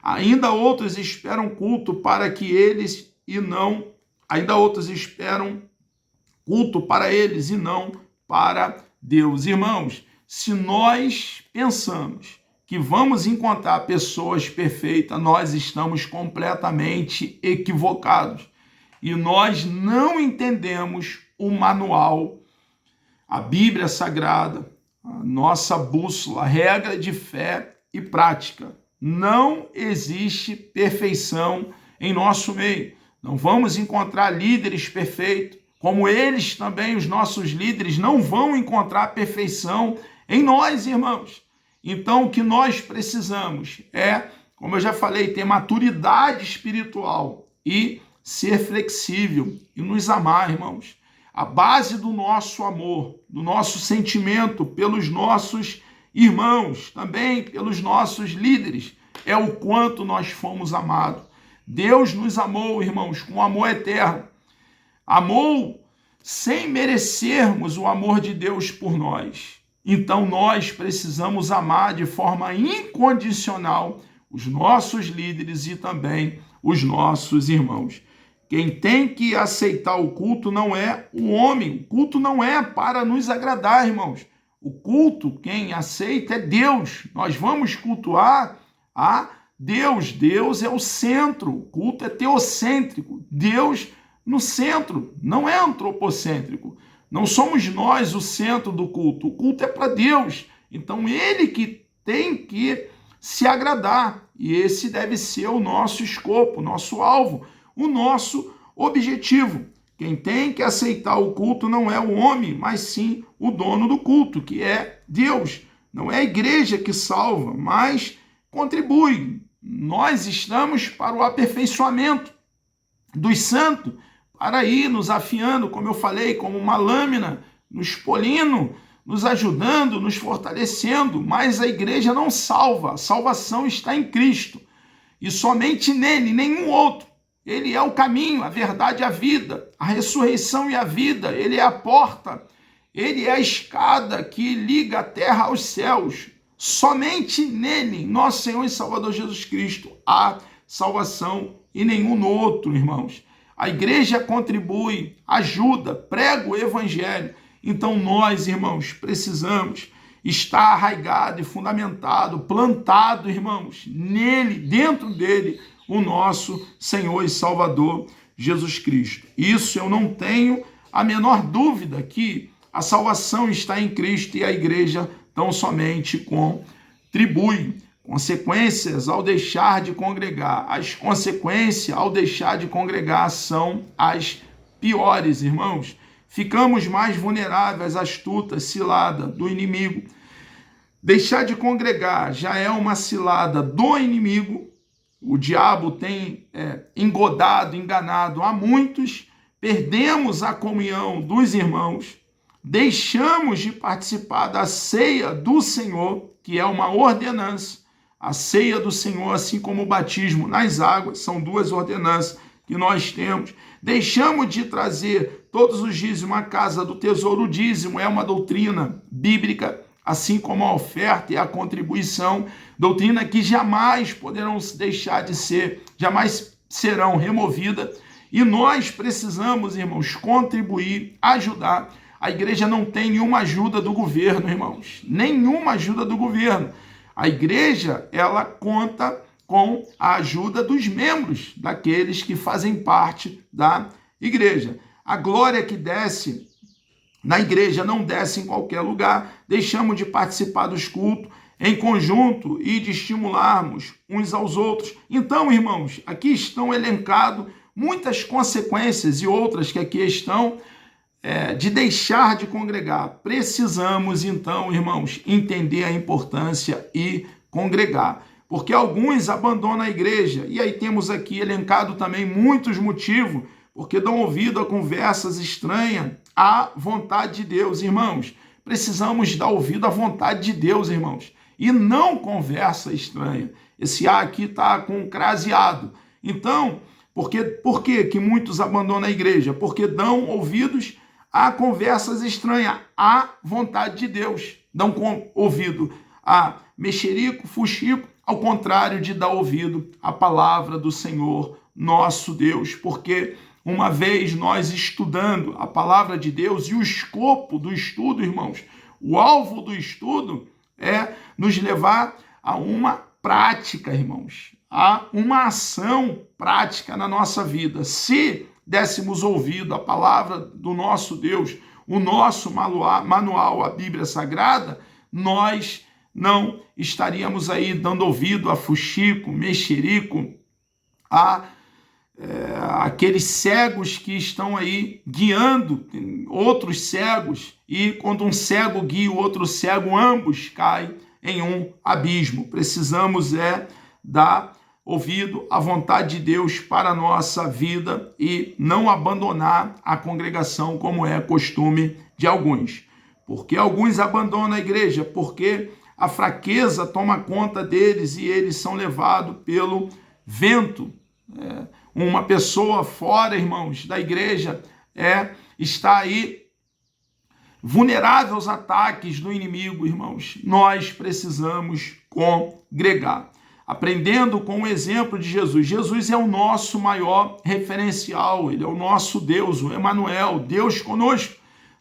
Ainda outros esperam culto para que eles e não... Ainda outros esperam culto para eles e não para Deus. Irmãos, se nós pensamos que vamos encontrar pessoas perfeitas, nós estamos completamente equivocados. E nós não entendemos o manual, a Bíblia Sagrada, a nossa bússola, a regra de fé e prática. Não existe perfeição em nosso meio. Não vamos encontrar líderes perfeitos, como eles também, os nossos líderes, não vão encontrar perfeição em nós, irmãos. Então, o que nós precisamos é, como eu já falei, ter maturidade espiritual e ser flexível e nos amar, irmãos. A base do nosso amor, do nosso sentimento pelos nossos irmãos, também pelos nossos líderes, é o quanto nós fomos amados. Deus nos amou, irmãos, com amor eterno. Amou sem merecermos o amor de Deus por nós. Então nós precisamos amar de forma incondicional os nossos líderes e também os nossos irmãos. Quem tem que aceitar o culto não é o homem. O culto não é para nos agradar, irmãos. O culto, quem aceita é Deus. Nós vamos cultuar a Deus. Deus é o centro. O culto é teocêntrico. Deus no centro, não é antropocêntrico. Não somos nós o centro do culto. O culto é para Deus. Então, ele que tem que se agradar. E esse deve ser o nosso escopo, o nosso alvo, o nosso objetivo. Quem tem que aceitar o culto não é o homem, mas sim o dono do culto, que é Deus. Não é a igreja que salva, mas contribui. Nós estamos para o aperfeiçoamento dos santos, para ir nos afiando, como eu falei, como uma lâmina, nos polindo, nos ajudando, nos fortalecendo, mas a igreja não salva, a salvação está em Cristo, e somente nele, nenhum outro. Ele é o caminho, a verdade e a vida, a ressurreição e a vida, ele é a porta, ele é a escada que liga a terra aos céus. Somente nele, nosso Senhor e Salvador Jesus Cristo, há salvação e nenhum outro, irmãos. A igreja contribui, ajuda, prega o evangelho. Então nós, irmãos, precisamos estar arraigado e fundamentado, plantado, irmãos, nele, dentro dele, o nosso Senhor e Salvador Jesus Cristo. Isso eu não tenho a menor dúvida, que a salvação está em Cristo e a igreja tão somente contribui. Consequências ao deixar de congregar. As consequências ao deixar de congregar são as piores, irmãos. Ficamos mais vulneráveis às astutas ciladas do inimigo. Deixar de congregar já é uma cilada do inimigo. O diabo tem engodado, enganado a muitos. Perdemos a comunhão dos irmãos. Deixamos de participar da ceia do Senhor, que é uma ordenança. A ceia do Senhor, assim como o batismo nas águas, são duas ordenanças que nós temos. Deixamos de trazer todos os dízimos à casa do tesouro. O dízimo é uma doutrina bíblica, assim como a oferta e a contribuição, doutrina que jamais poderão deixar de ser, jamais serão removidas. E nós precisamos, irmãos, contribuir, ajudar. A igreja não tem nenhuma ajuda do governo, irmãos, nenhuma ajuda do governo. A igreja, ela conta com a ajuda dos membros, daqueles que fazem parte da igreja. A glória que desce na igreja não desce em qualquer lugar. Deixamos de participar dos cultos em conjunto e de estimularmos uns aos outros. Então, irmãos, aqui estão elencadas muitas consequências e outras que aqui estão de deixar de congregar. Precisamos, então, irmãos, entender a importância e congregar, porque alguns abandonam a igreja, e aí temos aqui elencado também muitos motivos, porque dão ouvido a conversas estranhas à vontade de Deus. Irmãos, precisamos dar ouvido à vontade de Deus, irmãos, e não conversa estranha. Esse A aqui está com um craseado. Então, por que muitos abandonam a igreja? Porque dão ouvidos a conversas estranhas à vontade de Deus. Dão ouvido a mexerico, fuxico, ao contrário de dar ouvido à palavra do Senhor, nosso Deus. Porque uma vez nós estudando a palavra de Deus, e o escopo do estudo, irmãos, o alvo do estudo é nos levar a uma prática, irmãos, a uma ação prática na nossa vida. Se dessemos ouvido à palavra do nosso Deus, o nosso manual, a Bíblia Sagrada, nós não estaríamos aí dando ouvido a fuxico, mexerico, a aqueles cegos que estão aí guiando outros cegos, e quando um cego guia o outro cego, ambos caem em um abismo. Precisamos dar ouvido à vontade de Deus para a nossa vida e não abandonar a congregação como é costume de alguns. Porque alguns abandonam a igreja? Porque a fraqueza toma conta deles e eles são levados pelo vento. Uma pessoa fora, irmãos, da igreja está aí vulnerável aos ataques do inimigo, irmãos. Nós precisamos congregar. Aprendendo com o exemplo de Jesus. Jesus é o nosso maior referencial, ele é o nosso Deus, o Emanuel, Deus conosco.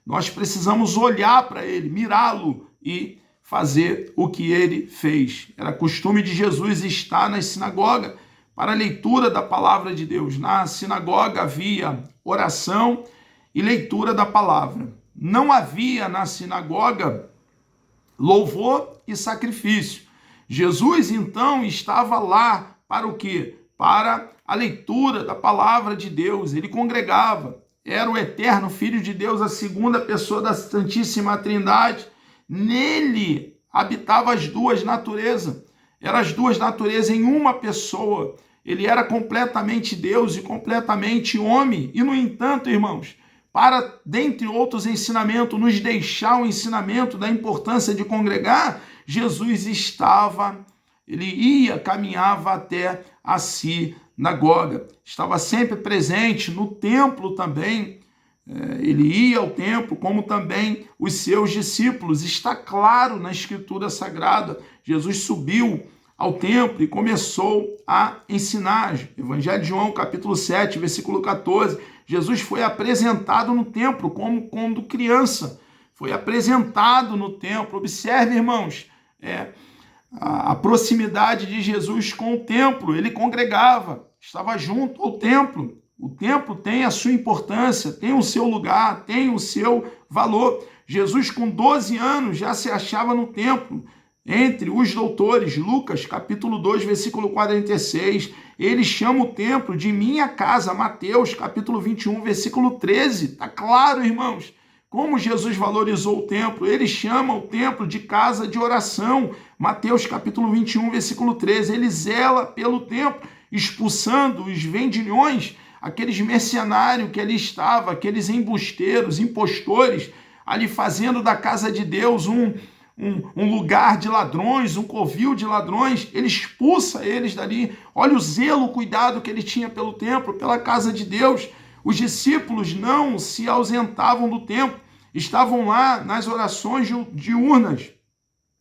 Nós precisamos olhar para ele, mirá-lo e fazer o que ele fez. Era costume de Jesus estar na sinagoga para a leitura da palavra de Deus. Na sinagoga havia oração e leitura da palavra. Não havia na sinagoga louvor e sacrifício. Jesus, então, estava lá para o quê? Para a leitura da palavra de Deus. Ele congregava. Era o eterno Filho de Deus, a segunda pessoa da Santíssima Trindade. Nele habitava as duas naturezas. Eram as duas naturezas em uma pessoa. Ele era completamente Deus e completamente homem. E, no entanto, irmãos, para, dentre outros ensinamentos, nos deixar o ensinamento da importância de congregar, Jesus caminhava até a sinagoga. Estava sempre presente no templo também. Ele ia ao templo, como também os seus discípulos. Está claro na Escritura Sagrada. Jesus subiu ao templo e começou a ensinar. Evangelho de João, capítulo 7, versículo 14. Jesus foi apresentado no templo como quando criança. Foi apresentado no templo. Observe, irmãos, a proximidade de Jesus com o templo. Ele congregava, estava junto ao templo. O templo tem a sua importância, tem o seu lugar, tem o seu valor. Jesus, com 12 anos, já se achava no templo, entre os doutores. Lucas, capítulo 2, versículo 46. Ele chama o templo de minha casa. Mateus, capítulo 21, versículo 13. Está claro, irmãos, como Jesus valorizou o templo. Ele chama o templo de casa de oração. Mateus, capítulo 21, versículo 13. Ele zela pelo templo, expulsando os vendilhões, aqueles mercenários que ali estavam, aqueles embusteiros, impostores, ali fazendo da casa de Deus um lugar de ladrões, um covil de ladrões. Ele expulsa eles dali. Olha o zelo, o cuidado que ele tinha pelo templo, pela casa de Deus. Os discípulos não se ausentavam do templo, estavam lá nas orações diurnas,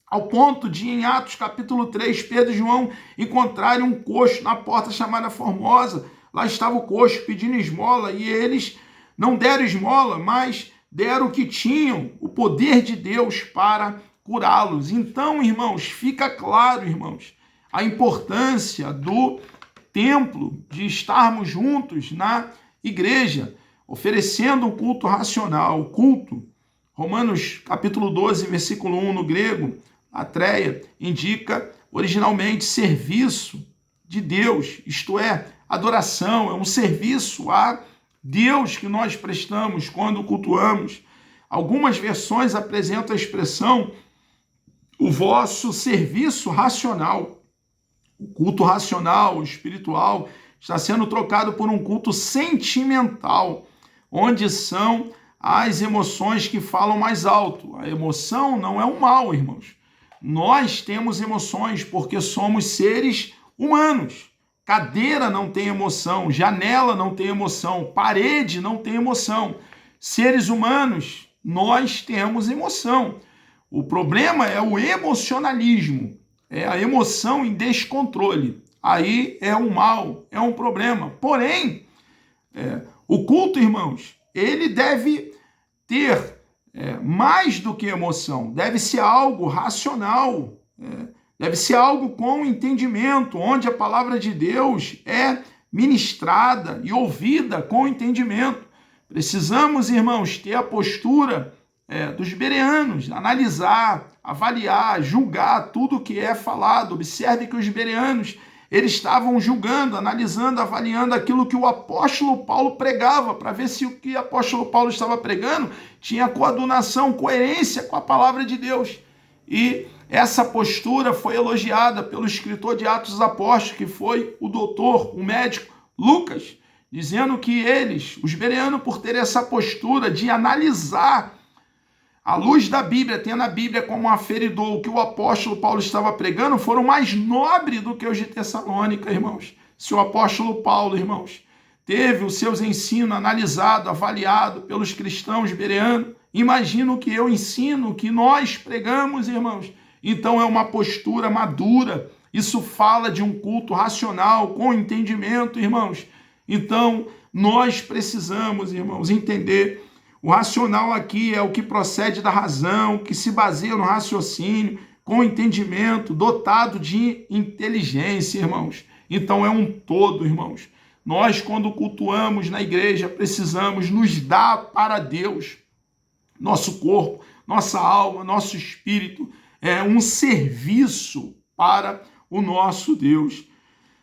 ao ponto de, em Atos capítulo 3, Pedro e João encontrarem um coxo na porta chamada Formosa. Lá estava o coxo pedindo esmola, e eles não deram esmola, mas deram o que tinham, o poder de Deus para curá-los. Então, irmãos, fica claro, irmãos, a importância do templo, de estarmos juntos na igreja, oferecendo um culto racional. O culto, Romanos capítulo 12, versículo 1, no grego, atreia, indica originalmente serviço de Deus, isto é, adoração, é um serviço a Deus que nós prestamos quando cultuamos. Algumas versões apresentam a expressão o vosso serviço racional. O culto racional, espiritual, está sendo trocado por um culto sentimental, onde são as emoções que falam mais alto. A emoção não é um mal, irmãos. Nós temos emoções porque somos seres humanos. Cadeira não tem emoção, janela não tem emoção, parede não tem emoção. Seres humanos, nós temos emoção. O problema é o emocionalismo, é a emoção em descontrole. Aí é um mal, é um problema. Porém, o culto, irmãos, ele deve ter mais do que emoção, deve ser algo racional, deve ser algo com entendimento, onde a palavra de Deus é ministrada e ouvida com entendimento. Precisamos, irmãos, ter a postura dos bereanos, analisar, avaliar, julgar tudo o que é falado. Observe que os bereanos, eles estavam julgando, analisando, avaliando aquilo que o apóstolo Paulo pregava, para ver se o que o apóstolo Paulo estava pregando tinha coadunação, coerência com a palavra de Deus. E Essa postura foi elogiada pelo escritor de Atos dos Apóstolos, que foi o doutor, o médico Lucas, dizendo que eles, os bereanos, por ter essa postura de analisar à luz da Bíblia, tendo a Bíblia como um aferidor, o que o apóstolo Paulo estava pregando, foram mais nobres do que os de Tessalônica, irmãos. Se o apóstolo Paulo, irmãos, teve os seus ensinos analisados, avaliados pelos cristãos bereanos, imagina o que eu ensino, o que nós pregamos, irmãos. Então é uma postura madura. Isso fala de um culto racional, com entendimento, irmãos. Então nós precisamos, irmãos, entender. O racional aqui é o que procede da razão, que se baseia no raciocínio, com entendimento, dotado de inteligência, irmãos. Então é um todo, irmãos. Nós, quando cultuamos na igreja, precisamos nos dar para Deus. Nosso corpo, nossa alma, nosso espírito é um serviço para o nosso Deus.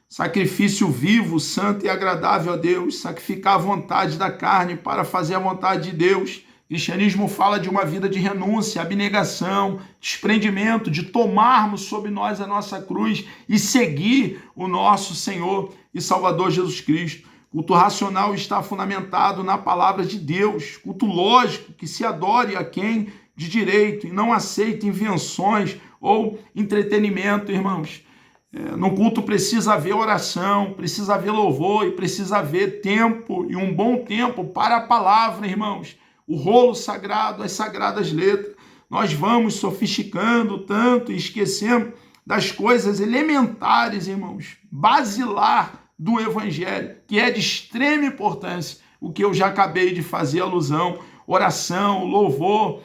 Sacrifício vivo, santo e agradável a Deus, sacrificar a vontade da carne para fazer a vontade de Deus. O cristianismo fala de uma vida de renúncia, abnegação, desprendimento, de tomarmos sobre nós a nossa cruz e seguir o nosso Senhor e Salvador Jesus Cristo. Culto racional está fundamentado na palavra de Deus. Culto lógico, que se adore a quem de direito e não aceite invenções ou entretenimento, irmãos. No culto precisa haver oração, precisa haver louvor e precisa haver tempo e um bom tempo para a palavra, irmãos. O rolo sagrado, as sagradas letras. Nós vamos sofisticando tanto e esquecemos das coisas elementares, irmãos, basilar do evangelho, que é de extrema importância, o que eu já acabei de fazer alusão, oração, louvor,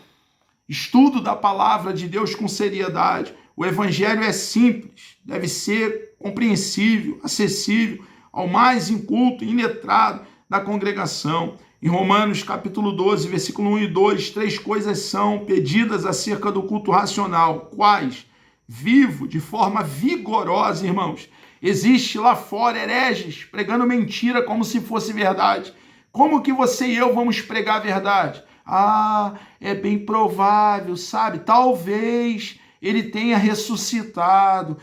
estudo da palavra de Deus com seriedade. O evangelho é simples, deve ser compreensível, acessível ao mais inculto e iletrado da congregação. Em Romanos capítulo 12, versículo 1 e 2, 3 coisas são pedidas acerca do culto racional. Quais? Vivo, de forma vigorosa, irmãos. Existe lá fora hereges pregando mentira como se fosse verdade. Como que você e eu vamos pregar a verdade? É bem provável, sabe? Talvez ele tenha ressuscitado.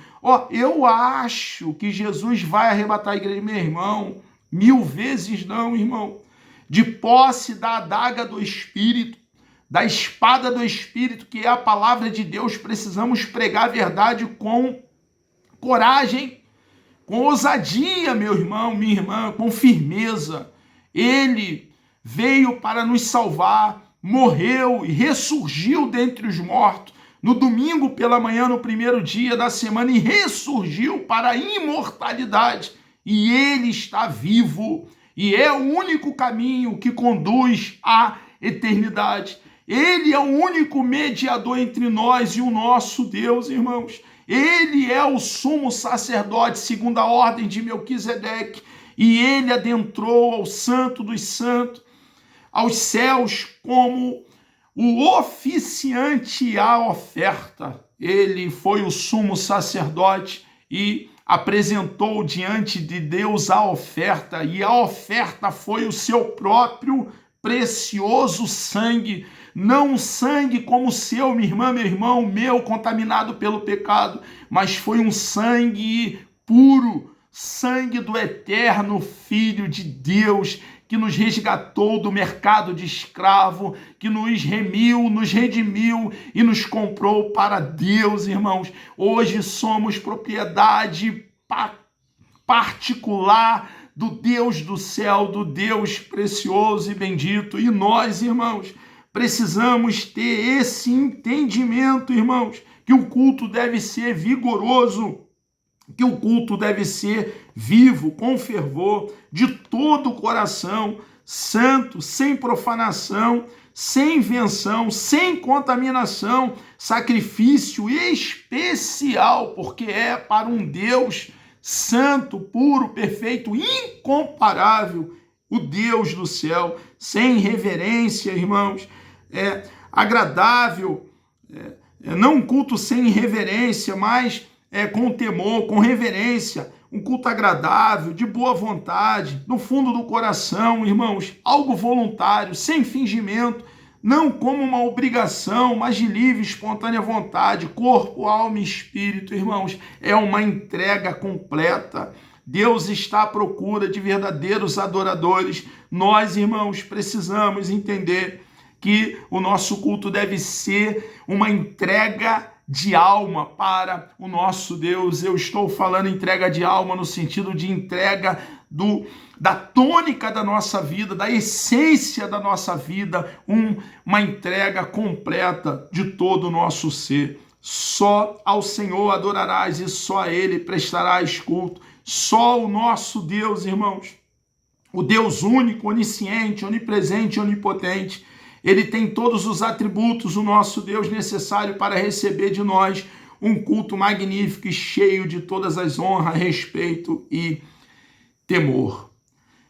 Eu acho que Jesus vai arrebatar a igreja. Meu irmão, 1000 vezes não, irmão. De posse da adaga do Espírito, da espada do Espírito, que é a palavra de Deus, precisamos pregar a verdade com coragem, com ousadia, meu irmão, minha irmã, com firmeza. Ele veio para nos salvar, morreu e ressurgiu dentre os mortos no domingo pela manhã, no primeiro dia da semana, e ressurgiu para a imortalidade. E ele está vivo, e é o único caminho que conduz à eternidade. Ele é o único mediador entre nós e o nosso Deus, irmãos. Ele é o sumo sacerdote, segundo a ordem de Melquisedeque, e ele adentrou ao santo dos santos, aos céus, como o oficiante à oferta. Ele foi o sumo sacerdote e apresentou diante de Deus a oferta, e a oferta foi o seu próprio precioso sangue, não um sangue como o seu, minha irmã, meu irmão, meu, contaminado pelo pecado, mas foi um sangue puro, sangue do eterno Filho de Deus, que nos resgatou do mercado de escravo, que nos remiu, nos redimiu e nos comprou para Deus, irmãos. Hoje somos propriedade particular do Deus do céu, do Deus precioso e bendito. E nós, irmãos, precisamos ter esse entendimento, irmãos, que o culto deve ser vigoroso, que o culto deve ser vivo, com fervor, de todo o coração, santo, sem profanação, sem invenção, sem contaminação, sacrifício especial, porque é para um Deus santo, puro, perfeito, incomparável, o Deus do céu, sem reverência, irmãos, agradável, não um culto sem reverência, mas com temor, com reverência, um culto agradável, de boa vontade, no fundo do coração, irmãos, algo voluntário, sem fingimento, não como uma obrigação, mas de livre e espontânea vontade, corpo, alma e espírito, irmãos, é uma entrega completa. Deus está à procura de verdadeiros adoradores. Nós, irmãos, precisamos entender que o nosso culto deve ser uma entrega de alma para o nosso Deus. Eu estou falando entrega de alma no sentido de entrega da tônica da nossa vida, da essência da nossa vida, uma entrega completa de todo o nosso ser. Só ao Senhor adorarás e só a Ele prestarás culto. Só o nosso Deus, irmãos, o Deus único, onisciente, onipresente, onipotente, Ele tem todos os atributos, o nosso Deus, necessário para receber de nós um culto magnífico e cheio de todas as honras, respeito e temor.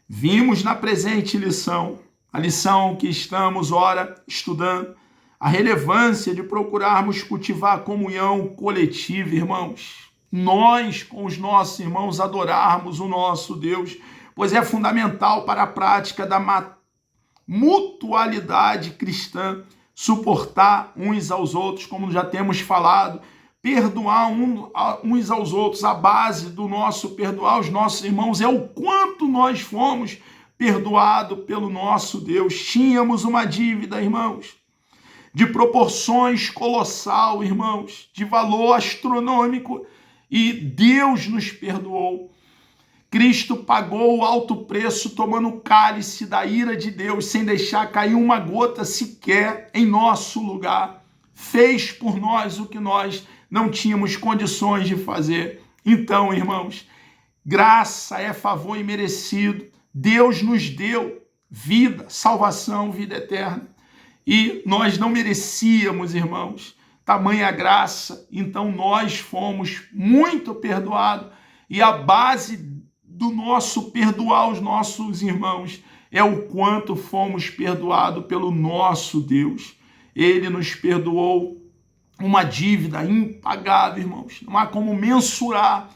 Vimos na presente lição, a lição que estamos, ora, estudando, a relevância de procurarmos cultivar a comunhão coletiva, irmãos. Nós, com os nossos irmãos, adorarmos o nosso Deus, pois é fundamental para a prática da mutualidade cristã, suportar uns aos outros, como já temos falado, perdoar uns aos outros. A base do nosso perdoar os nossos irmãos é o quanto nós fomos perdoados pelo nosso Deus. Tínhamos uma dívida, irmãos, de proporções colossal, irmãos, de valor astronômico, e Deus nos perdoou. Cristo pagou o alto preço tomando o cálice da ira de Deus, sem deixar cair uma gota sequer em nosso lugar. Fez por nós o que nós não tínhamos condições de fazer. Então, irmãos, graça é favor imerecido. Deus nos deu vida, salvação, vida eterna. E nós não merecíamos, irmãos, tamanha graça. Então nós fomos muito perdoados. E a base do nosso perdoar os nossos irmãos é o quanto fomos perdoados pelo nosso Deus. Ele nos perdoou uma dívida impagável, irmãos. Não há como mensurar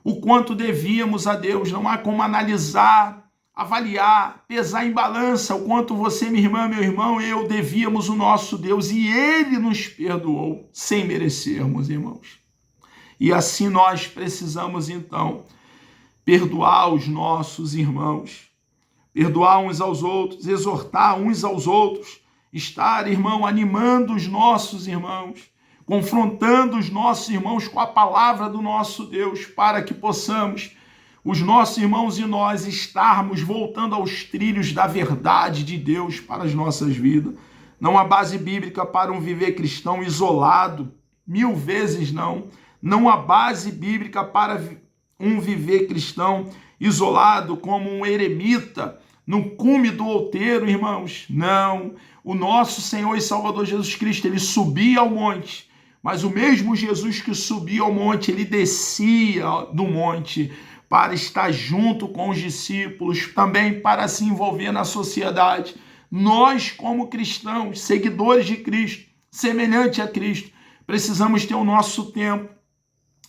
o quanto devíamos a Deus. Não há como analisar, avaliar, pesar em balança o quanto você, minha irmã, meu irmão, eu devíamos o nosso Deus. E Ele nos perdoou sem merecermos, irmãos. E assim nós precisamos, então, perdoar os nossos irmãos, perdoar uns aos outros, exortar uns aos outros, estar, irmão, animando os nossos irmãos, confrontando os nossos irmãos com a palavra do nosso Deus, para que possamos, os nossos irmãos e nós, estarmos voltando aos trilhos da verdade de Deus para as nossas vidas. Não há base bíblica para um viver cristão isolado, 1000 vezes não. Não há base bíblica para um viver cristão isolado como um eremita no cume do outeiro, irmãos. Não. O nosso Senhor e Salvador Jesus Cristo, ele subia ao monte, mas o mesmo Jesus que subia ao monte, ele descia do monte para estar junto com os discípulos, também para se envolver na sociedade. Nós, como cristãos, seguidores de Cristo, semelhante a Cristo, precisamos ter o nosso tempo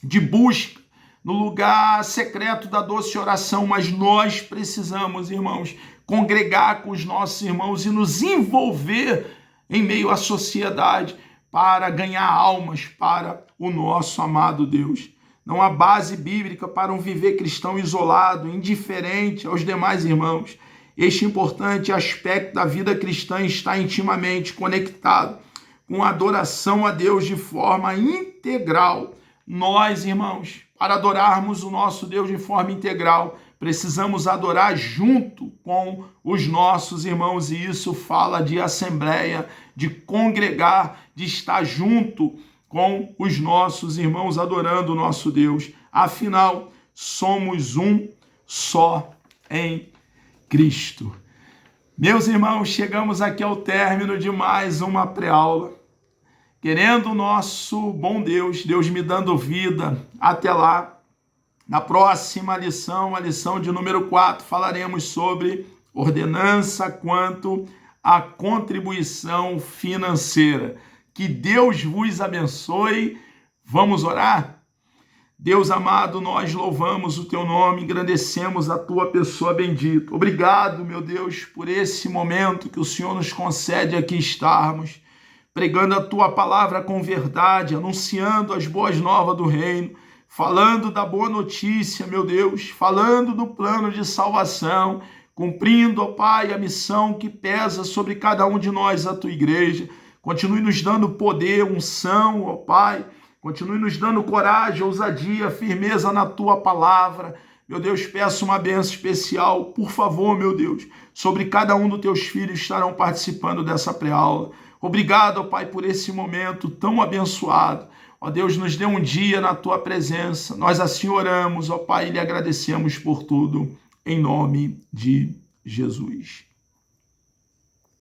de busca no lugar secreto da doce oração, mas nós precisamos, irmãos, congregar com os nossos irmãos e nos envolver em meio à sociedade para ganhar almas para o nosso amado Deus. Não há base bíblica para um viver cristão isolado, indiferente aos demais irmãos. Este importante aspecto da vida cristã está intimamente conectado com a adoração a Deus de forma integral. Nós, irmãos, para adorarmos o nosso Deus de forma integral, precisamos adorar junto com os nossos irmãos, e isso fala de assembleia, de congregar, de estar junto com os nossos irmãos adorando o nosso Deus. Afinal, somos um só em Cristo. Meus irmãos, chegamos aqui ao término de mais uma pré-aula. Querendo o nosso bom Deus, Deus me dando vida, até lá, na próxima lição, a lição de número 4, falaremos sobre ordenança quanto à contribuição financeira. Que Deus vos abençoe. Vamos orar? Deus amado, nós louvamos o teu nome, engrandecemos a tua pessoa bendita. Obrigado, meu Deus, por esse momento que o Senhor nos concede aqui estarmos, pregando a tua palavra com verdade, anunciando as boas novas do reino, falando da boa notícia, meu Deus, falando do plano de salvação, cumprindo, ó Pai, a missão que pesa sobre cada um de nós, a tua igreja. Continue nos dando poder, unção, ó Pai. Continue nos dando coragem, ousadia, firmeza na tua palavra. Meu Deus, peço uma bênção especial, por favor, meu Deus, sobre cada um dos teus filhos que estarão participando dessa pré-aula. Obrigado, ó Pai, por esse momento tão abençoado. Ó Deus, nos dê um dia na tua presença. Nós assim oramos, ó Pai, e lhe agradecemos por tudo, em nome de Jesus.